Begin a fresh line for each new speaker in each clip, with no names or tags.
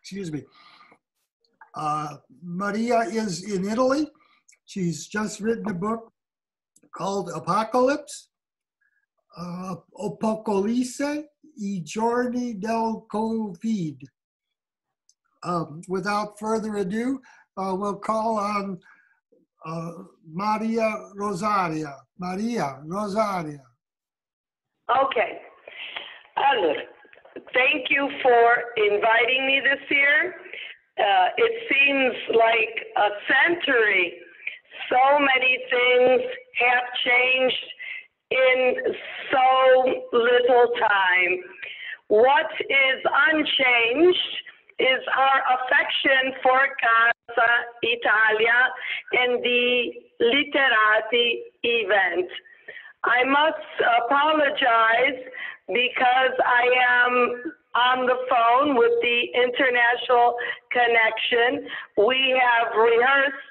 excuse me. Maria is in Italy. She's just written a book called Apocalypse, Apocalisse, I giorni del Covid. Without further ado, we'll call on Maria Rosaria. Maria Rosaria.
Okay. Allora, thank you for inviting me this year. It seems like a century. So many things have changed in so little time. What is unchanged is our affection for Casa, Italia, and the Literati event. I must apologize because I am on the phone with the international connection. We have rehearsed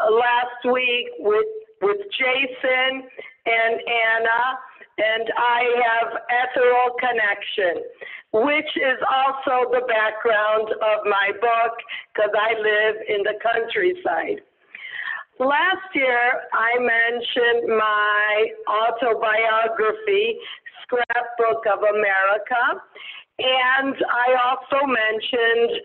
last week with Jason and Anna, and I have ethereal connection, which is also the background of my book because I live in the countryside. Last year, I mentioned my autobiography, Scrapbook of America, and I also mentioned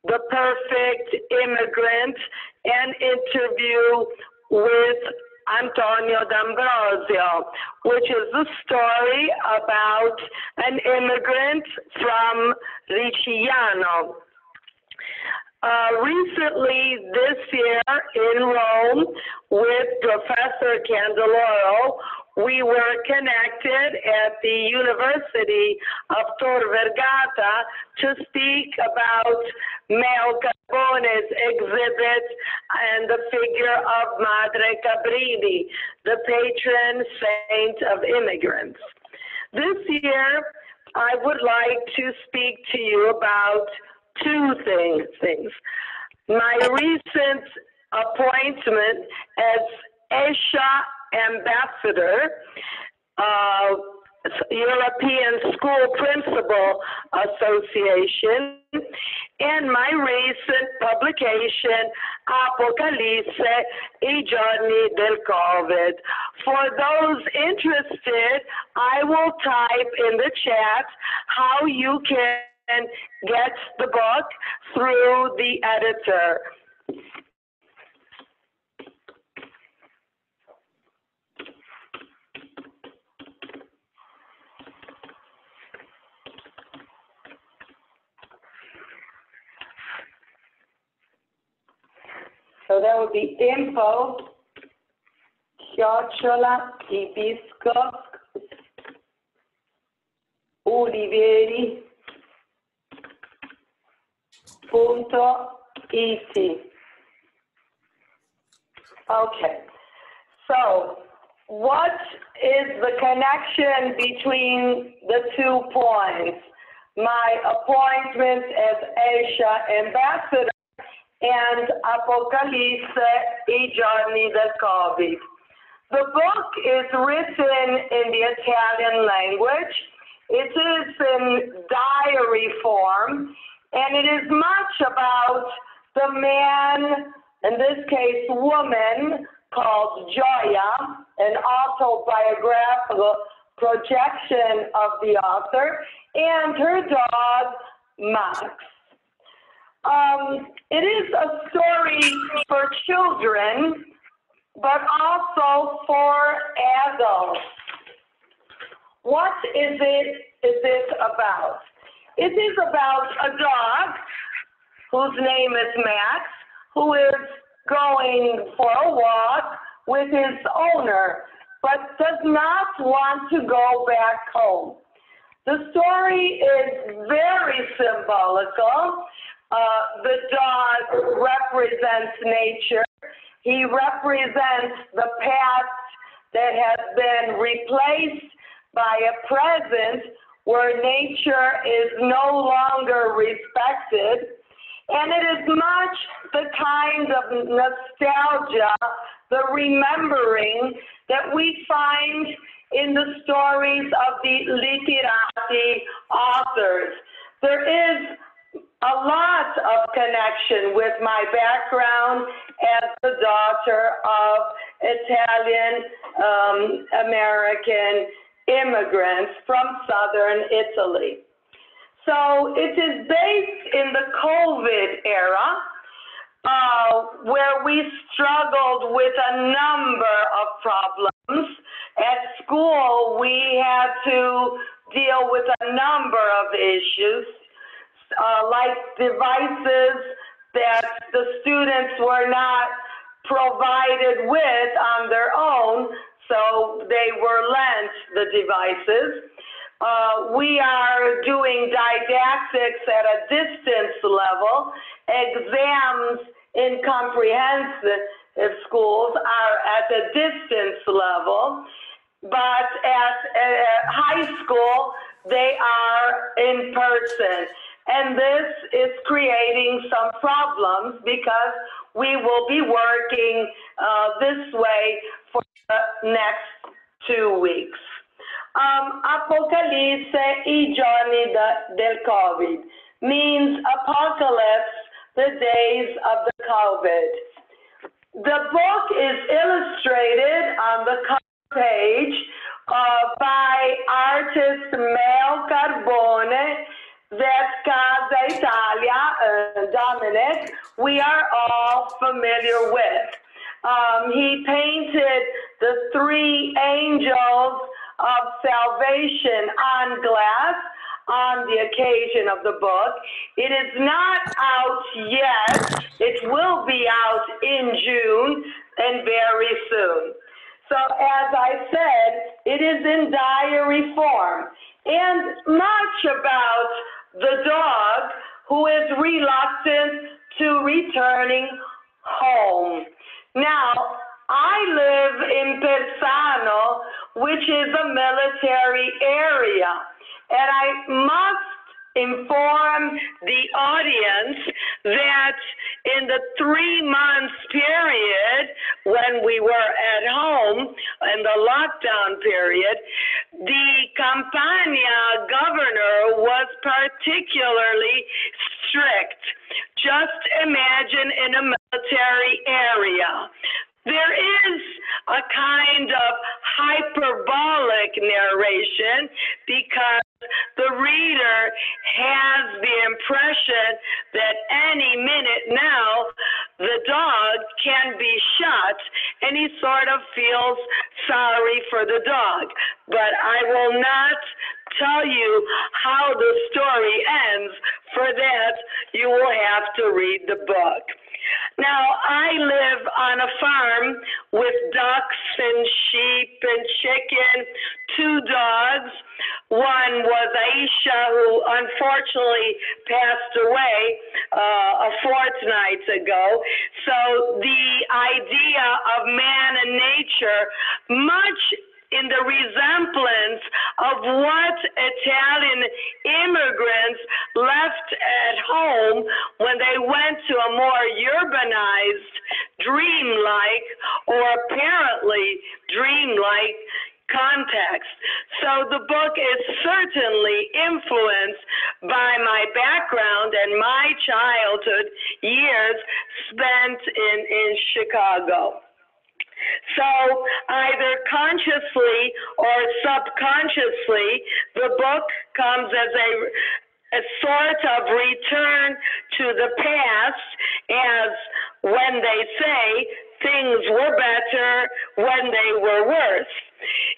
The Perfect Immigrant, an interview with Antonio D'Ambrosio, which is a story about an immigrant from Ricciano. Recently, this year in Rome, with Professor Candeloro, we were connected at the University of Tor Vergata to speak about Mel Carbone's exhibit and the figure of Madre Cabrini, the patron saint of immigrants. This year, I would like to speak to you about two things. My recent appointment as ESHA ambassador, European School Principal Association, and my recent publication, Apocalisse, I giorni del Covid. For those interested, I will type in the chat how you can get the book through the editor. So that would be info, @hibiscus-oliveri.it. Okay, so what is the connection between the 2 points? My appointment as Asia ambassador and Apocalisse, I giorni del Covid. The book is written in the Italian language. It is in diary form, and it is much about the man, in this case woman, called Gioia, an autobiographical projection of the author, and her dog, Max. It is a story for children, but also for adults. What is it about? It is about a dog whose name is Max, who is going for a walk with his owner, but does not want to go back home. The story is very symbolical. The dog represents nature. He represents the past that has been replaced by a present where nature is no longer respected. And it is much the kind of nostalgia, the remembering that we find in the stories of the Literati authors. There is a lot lot of connection with my background as the daughter of Italian American immigrants from southern Italy. So it is based in the COVID era, where we struggled with a number of problems. At school, we had to deal with a number of issues, like devices that the students were not provided with on their own, so they were lent the devices. We are doing didactics at a distance level. Exams in comprehensive schools are at a distance level, but at high school, they are in person. And this is creating some problems because we will be working this way for the next 2 weeks. Apocalisse, I giorni del COVID, means apocalypse, the days of the COVID. The book is illustrated on the cover page by artist Mel Carbone, that Casa, Italia, Dominic, we are all familiar with. He painted the 3 angels of salvation on glass on the occasion of the book. It is not out yet. It will be out in June and very soon. So as I said, it is in diary form, and much about the dog who is reluctant to returning home. Now, I live in Persano, which is a military area, and I must inform the audience that in the 3 months period when we were at home in the lockdown period, the Campania governor was particularly strict. Just imagine in a military area. There is a kind of hyperbolic narration because the reader has the impression that any minute now the dog can be shot, and he sort of feels sorry for the dog. But I will not tell you how the story ends. For that, you will have to read the book. Now, I live on a farm with ducks and sheep and chicken, 2 dogs. One was Aisha, who unfortunately passed away a fortnight ago. So the idea of man and nature, much in the resemblance of what Italian immigrants left at home when they went to a more urbanized, dreamlike, or apparently dreamlike context. So the book is certainly influenced by my background and my childhood years spent in Chicago. So either consciously or subconsciously, the book comes as a sort of return to the past, as when they say things were better when they were worse.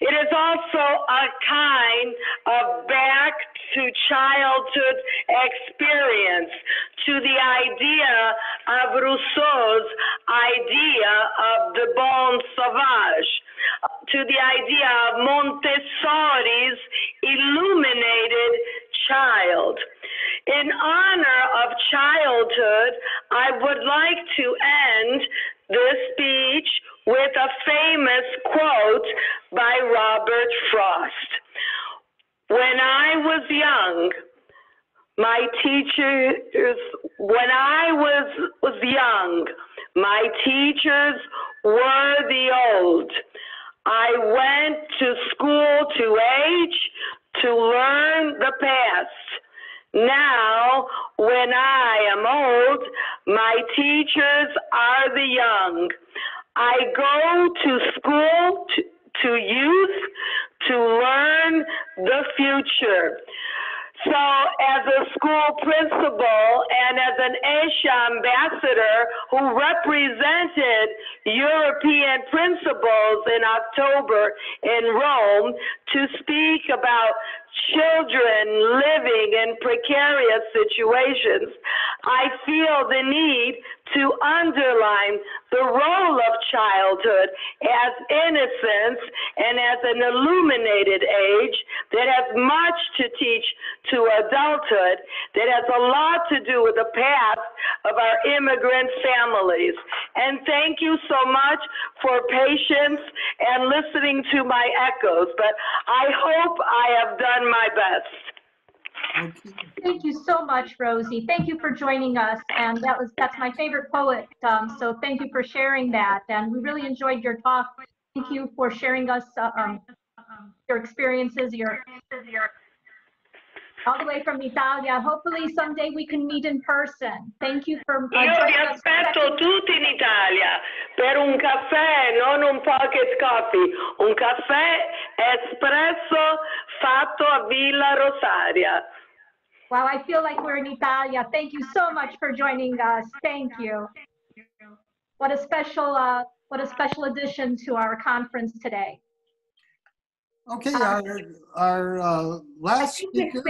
It is also a kind of back to childhood experience, to the idea of Rousseau's idea of the bon sauvage, to the idea of Montessori's illuminated child. In honor of childhood, I would like to end this speech with a famous quote by Robert Frost. When I was young, my teachers were the old. I went to school to age, to learn the past. Now, when I am old, my teachers are the young. I go to school to youth to learn the future. So as a school principal and as an Asia ambassador who represented European principals in October in Rome to speak about children living in precarious situations, I feel the need to underline the role of childhood as innocence and as an illuminated age that has much to teach to adulthood, that has a lot to do with the past of our immigrant families. And thank you so much for patience and listening to my echoes, but I hope I have done my best.
Okay.
Thank you so much, Rosie. Thank you for joining us. And that's my favorite poet. So thank you for sharing that. And we really enjoyed your talk. Thank you for sharing us your experiences, all the way from Italia. Hopefully someday we can meet in person. Thank you for
Io vi
joining us.
aspetto tutti in Italia per un caffè, non un pocket coffee, un caffè espresso fatto a Villa Rosaria.
Wow, I feel like we're in Italia. Thank you so much for joining us. Thank you. What a special addition to our conference today.
Okay, our last speaker.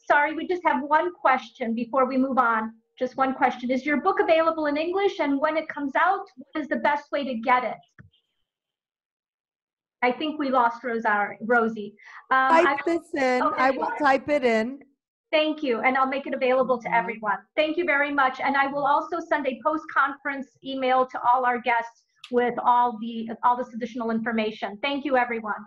Sorry, we just have one question before we move on. Just one question. Is your book available in English? And when it comes out, what is the best way to get it? I think we lost Rosie.
Type this in.
Okay.
I will type it in.
Thank you, and I'll make it available to everyone. Thank you very much. And I will also send a post-conference email to all our guests with all this additional information. Thank you, everyone.